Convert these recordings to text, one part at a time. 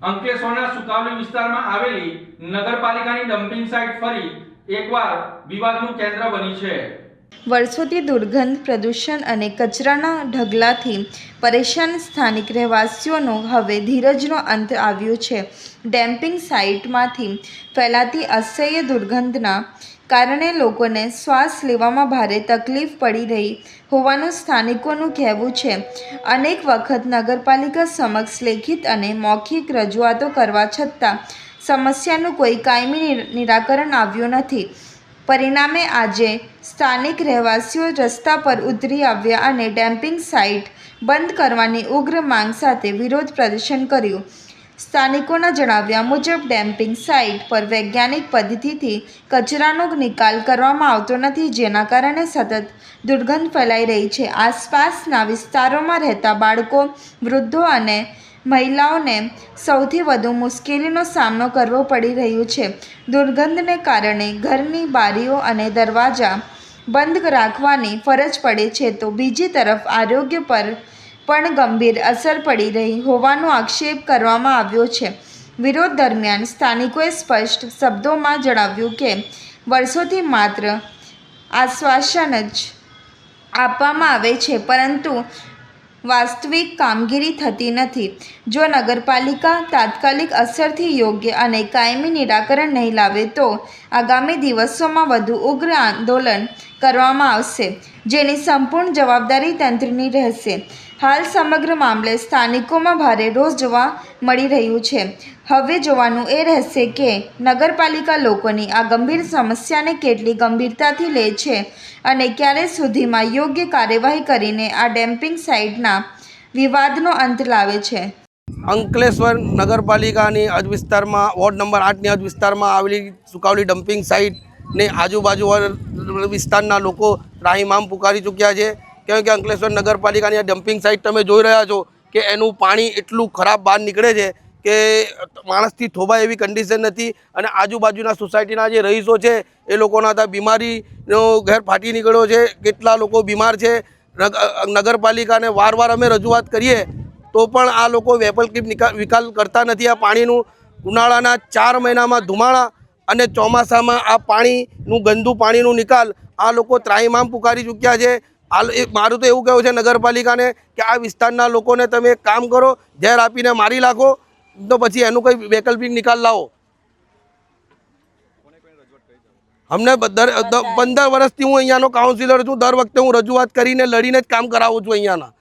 અંકલેશ્વરના સુકાવલી વિસ્તારમાં આવેલી નગરપાલિકાની ડમ્પિંગ સાઇટ ફરી એકવાર વિવાદનું કેન્દ્ર બની છે। વર્ષોથી દુર્ગંધ, પ્રદૂષણ અને કચરાના ઢગલાથી પરેશાન સ્થાનિક રહેવાસીઓનો હવે ધીરજનો અંત આવ્યો છે। ડમ્પિંગ સાઇટમાંથી ફેલાતી અસહ્ય દુર્ગંધના કારણે લોકોને શ્વાસ લેવામાં ભારે તકલીફ પડી રહી હોવાનું સ્થાનિકોનું કહેવું છે। અનેક વખત નગરપાલિકા સમક્ષ લેખિત અને મૌખિક રજૂઆતો કરવા છતાં સમસ્યાનું કોઈ કાયમી નિરાકરણ આવ્યું નથી। પરિણામે આજે સ્થાનિક રહેવાસીઓ રસ્તા પર ઉતરી આવ્યા અને ડમ્પિંગ સાઇટ બંધ કરવાની ઉગ્ર માંગ સાથે વિરોધ પ્રદર્શન કર્યું। સ્થાનિકોના જણાવ્યા મુજબ ડમ્પિંગ સાઇટ પર વૈજ્ઞાનિક પદ્ધતિથી કચરાનો નિકાલ કરવામાં આવતો નથી, જેના કારણે સતત દુર્ગંધ ફેલાઈ રહી છે। આસપાસના વિસ્તારોમાં રહેતા બાળકો, વૃદ્ધો અને મહિલાઓને સૌથી વધુ મુશ્કેલીનો સામનો કરવો પડી રહ્યો છે। દુર્ગંધને કારણે ઘરની બારીઓ અને દરવાજા બંધ રાખવાની ફરજ પડે છે, તો બીજી તરફ આરોગ્ય પર પણ ગંભીર અસર પડી રહી હોવાનો આક્ષેપ કરવામાં આવ્યો છે। વિરોધ દરમિયાન સ્થાનિકોએ સ્પષ્ટ શબ્દોમાં જણાવ્યું કે વર્ષોથી માત્ર આશ્વાસન જ આપવામાં આવે છે, પરંતુ વાસ્તવિક કામગીરી થતી નથી। જો નગરપાલિકા તાત્કાલિક અસરથી યોગ્ય અને કાયમી નિરાકરણ નહીં લાવે તો આગામી દિવસોમાં વધુ ઉગ્ર આંદોલન કરવામાં આવશે, જેની સંપૂર્ણ જવાબદારી તંત્રની રહેશે। હાલ સમગ્ર મામલે સ્થાનિકોમાં ભારે રોષ જોવા મળી રહ્યું છે। હવે જોવાનું એ રહેશે કે નગરપાલિકા લોકોની આ ગંભીર સમસ્યાને કેટલી ગંભીરતાથી લે છે અને ક્યારે સુધીમાં યોગ્ય કાર્યવાહી કરીને આ ડમ્પિંગ સાઇટના વિવાદનો અંત લાવે છે। અંકલેશ્વર નગરપાલિકાની હદ વિસ્તારમાં વોર્ડ નંબર 8ની હદ વિસ્તારમાં આવેલી સુકાવલી ડમ્પિંગ સાઇટને આજુબાજુ વિસ્તારના લોકો રાહીમામ પુકારી ચૂક્યા છે। કેમ કે અંકલેશ્વર નગરપાલિકાની આ ડમ્પિંગ સાઇટ તમે જોઈ રહ્યા છો કે એનું પાણી એટલું ખરાબ બહાર નીકળે છે કે માણસથી થોભાય એવી કન્ડિશન નથી અને આજુબાજુના સોસાયટીના જે રહીશો છે એ લોકોના ત્યાં બીમારીનો ઘેર ફાટી નીકળ્યો છે। કેટલા લોકો બીમાર છે। નગરપાલિકાને વારવાર અમે રજૂઆત કરીએ તો પણ આ લોકો વૈકલ્પિક નિકાલ કરતા નથી। આ પાણીનું ઉનાળાના 4 મહિનામાં ધુમાડા અને ચોમાસામાં આ પાણીનું ગંદુ પાણીનું નિકાલ આ લોકો ત્રાહિમામ પુકારી ચૂક્યા છે। મારું તો એવું કહેવું છે નગરપાલિકાને કે આ વિસ્તારના લોકોને તમે એક કામ કરો, ઝેર આપીને મારી નાખો, તો પછી એનું કંઈ વૈકલ્પિક નિકાલ લાવો। અમને 15 વર્ષથી હું અહીંયાનો કાઉન્સિલર છું। દર વખતે હું રજૂઆત કરીને લડીને જ કામ કરાવું છું। અહીંયાના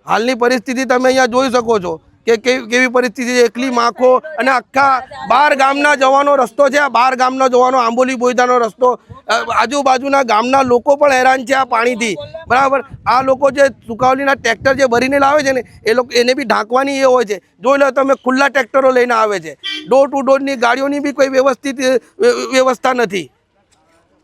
હાલની પરિસ્થિતિ તમે અહીંયા જોઈ શકો છો કે કેવી પરિસ્થિતિ છે। એકલી માખો અને આખા 12 ગામના જવાનો રસ્તો છે। આ 12 ગામના જવાનો આંબોલી બોયદાનો રસ્તો, આજુબાજુના ગામના લોકો પણ હેરાન છે આ પાણીથી, બરાબર। આ લોકો જે સુકાવલીના ટ્રેક્ટર જે ભરીને લાવે છે ને એ લોકો એને બી ઢાંકવાની એ હોય છે। જોઈ લો તમે, ખુલ્લા ટ્રેક્ટરો લઈને આવે છે। ડોર ટુ ડોરની ગાડીઓની બી કોઈ વ્યવસ્થિત વ્યવસ્થા નથી।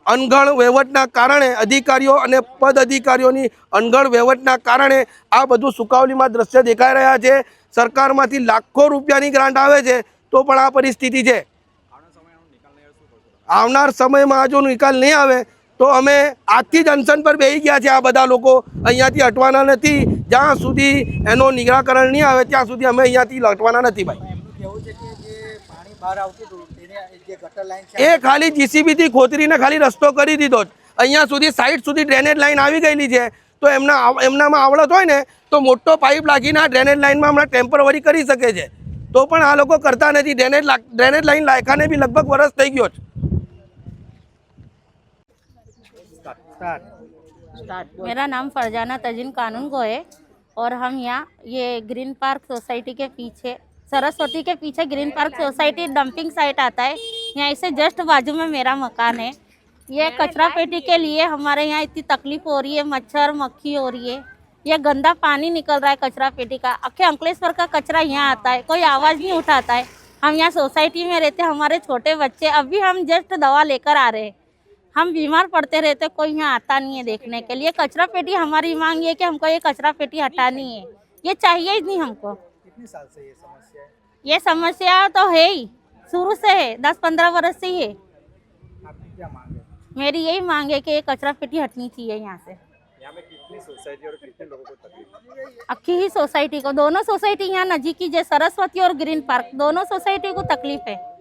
અનગઢ વહીવટના કારણે અધિકારીઓ અને પદ અધિકારીઓની અનગઢ વહીવટના કારણે આ બધું સુકાવલીમાં દ્રશ્ય દેખાઈ રહ્યા છે। સરકારમાંથી લાખો રૂપિયાની ગ્રાન્ટ આવે છે તો પણ આ પરિસ્થિતિ છે। આવનાર સમયમાં જો નિકાલ નહીં આવે તો અમે આજથી જ અનશન પર બેસી ગયા છે। આ બધા લોકો અહીંયાથી હટવાના નથી। જ્યાં સુધી એનો નિરાકરણ નહીં આવે ત્યાં સુધી અમે અહીંયાથી હટવાના નથી ભાઈ। એ ખાલી જીસીબીથી ખોતરીને ખાલી રસ્તો કરી દીધો। અહીંયા સુધી સાઈડ સુધી ડ્રેનેજ લાઈન આવી ગયેલી છે, તો એમનામાં આવડત હોય ને તો મોટો પાઇપ લાગીને આ ડ્રેનેજ લાઈનમાં હમણાં ટેમ્પરરી કરી શકે છે, તો પણ આ લોકો કરતા નથી। ડ્રેનેજ લાઈન લાયકાને બી લગભગ વર્ષ થઈ ગયો છે। मेरा नाम फरजाना तजिन कानून को है और हम यहाँ ये ग्रीन पार्क सोसाइटी के पीछे, सरस्वती के पीछे green park society dumping site आता है, यहाँ इससे जस्ट बाजू में मेरा मकान है। ये कचरा पेटी के लिए हमारे यहाँ इतनी तकलीफ हो रही है, मच्छर मक्खी हो रही है, ये गंदा पानी निकल रहा है कचरा पेटी का। आखे अंकलेश्वर का कचरा यहाँ आता है, कोई आवाज़ नहीं उठाता है। हम यहाँ सोसाइटी में रहते, हमारे छोटे बच्चे, अभी हम जस्ट दवा लेकर आ रहे हैं, हम बीमार पड़ते रहते, कोई यहाँ आता नहीं है देखने के लिए। कचरा पेटी हमारी मांग है कि हमको ये कचरा पेटी हटानी है, ये चाहिए ही नहीं हमको। कितने साल से ये समस्या है? ये समस्या तो है ही, शुरू से है, 10-15 वर्ष से ही है। आपकी क्या मांग है? मेरी यही मांग है कि ये कचरा पेटी हटनी चाहिए यहाँ से। यहाँ पे कितने सोसाइटी और कितने लोगों को तकलीफ है? अक्की ही सोसाइटी को, दोनों सोसाइटी यहाँ नजीक की, जैसे सरस्वती और ग्रीन पार्क, दोनों सोसाइटी को तकलीफ है।